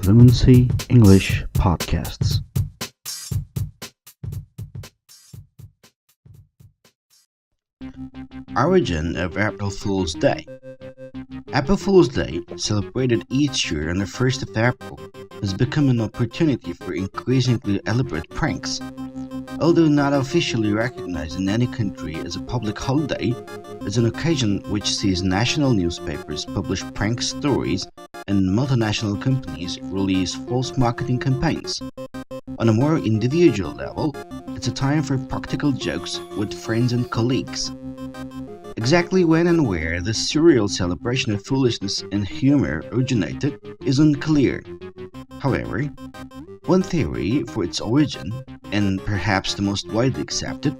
Fluency English Podcasts. Origin of April Fool's Day. April Fool's Day, celebrated each year on the 1st of April, has become an opportunity for increasingly elaborate pranks. Although not officially recognized in any country as a public holiday, it's an occasion which sees national newspapers publish prank stories and multinational companies release false marketing campaigns. On a more individual level, it's a time for practical jokes with friends and colleagues. Exactly when and where the surreal celebration of foolishness and humor originated is unclear. However, one theory for its origin, and perhaps the most widely accepted,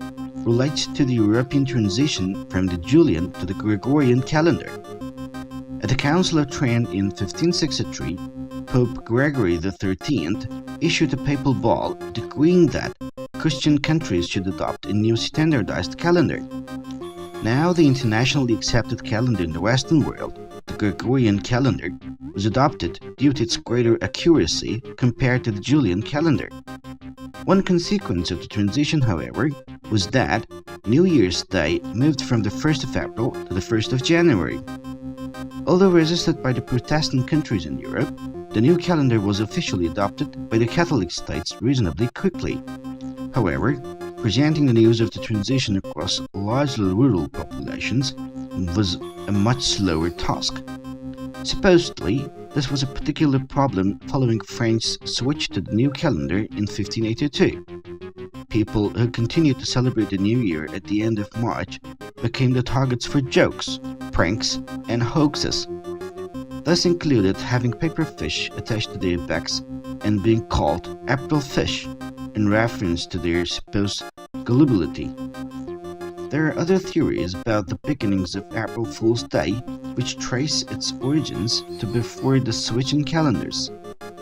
relates to the European transition from the Julian to the Gregorian calendar. At the Council of Trent in 1563, Pope Gregory XIII issued a papal bull decreeing that Christian countries should adopt a new standardized calendar. Now the internationally accepted calendar in the Western world, the Gregorian calendar, was adopted due to its greater accuracy compared to the Julian calendar. One consequence of the transition, however, was that New Year's Day moved from the 1st of April to the 1st of January. Although resisted by the Protestant countries in Europe, the new calendar was officially adopted by the Catholic states reasonably quickly. However, presenting the news of the transition across largely rural populations was a much slower task. Supposedly, this was a particular problem following France's switch to the new calendar in 1582. People who continued to celebrate the new year at the end of March became the targets for jokes, pranks, and hoaxes. This included having paper fish attached to their backs and being called April fish in reference to their supposed gullibility. There are other theories about the beginnings of April Fool's Day which trace its origins to before the switch in calendars.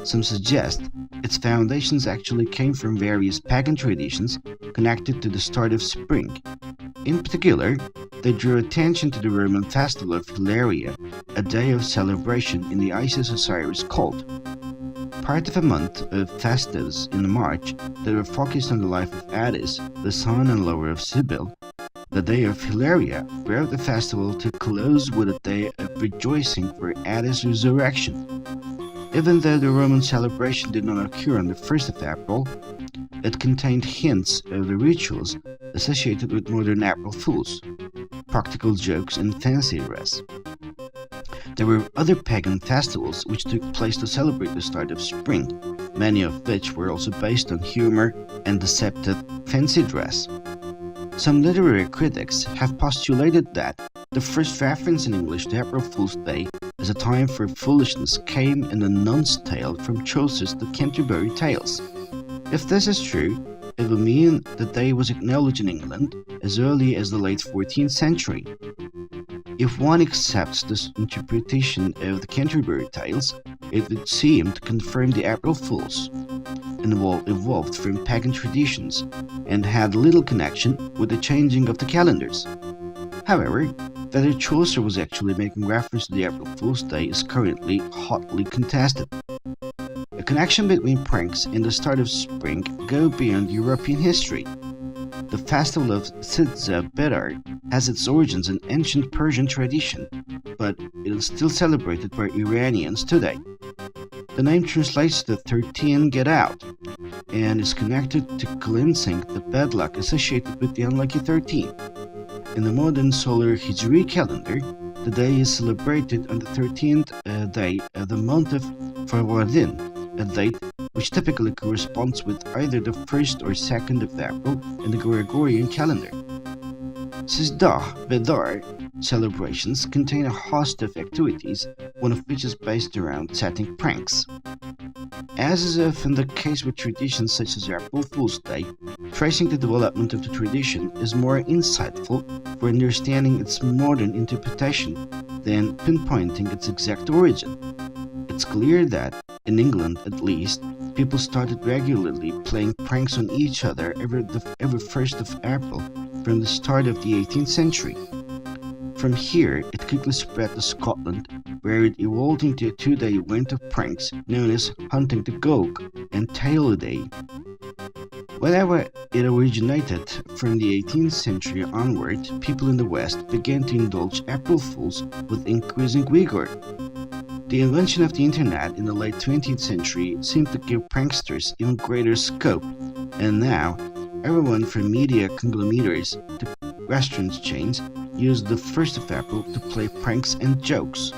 Some suggest its foundations actually came from various pagan traditions connected to the start of spring. In particular, they drew attention to the Roman festival of Hilaria, a day of celebration in the Isis Osiris cult. Part of a month of festives in March that were focused on the life of Attis, the son and lover of Cybele, the day of Hilaria brought the festival to close with a day of rejoicing for Attis' resurrection. Even though the Roman celebration did not occur on the 1st of April, it contained hints of the rituals associated with modern April Fools, practical jokes and fancy dress. There were other pagan festivals which took place to celebrate the start of spring, many of which were also based on humor and deceptive fancy dress. Some literary critics have postulated that the first reference in English to April Fool's Day as a time for foolishness came in a nun's tale from Chaucer's The Canterbury Tales. If this is true, it will mean the day was acknowledged in England as early as the late 14th century. If one accepts this interpretation of the Canterbury Tales, it would seem to confirm the April Fools evolved from pagan traditions and had little connection with the changing of the calendars. However, whether Chaucer was actually making reference to the April Fool's Day is currently hotly contested. The connection between pranks and the start of spring go beyond European history. The festival of Sidza Bedar has its origins in ancient Persian tradition, but it is still celebrated by Iranians today. The name translates to 13 get out and is connected to cleansing the bad luck associated with the unlucky 13. In the modern solar Hijri calendar, the day is celebrated on the 13th day of the month of Farwadin, a date which typically corresponds with either the 1st or 2nd of April in the Gregorian calendar. Sizdah Bedar celebrations contain a host of activities, one of which is based around setting pranks. As is often the case with traditions such as April Fool's Day, tracing the development of the tradition is more insightful for understanding its modern interpretation than pinpointing its exact origin. It's clear that, in England at least, people started regularly playing pranks on each other every 1st of April from the start of the 18th century. From here, it quickly spread to Scotland, where it evolved into a two-day event of pranks known as Hunting the Gowk and Tail Day. Whenever it originated from the 18th century onward, people in the West began to indulge April Fools with increasing vigor. The invention of the internet in the late 20th century seemed to give pranksters even greater scope, and now everyone from media conglomerates to restaurant chains used the 1st of April to play pranks and jokes.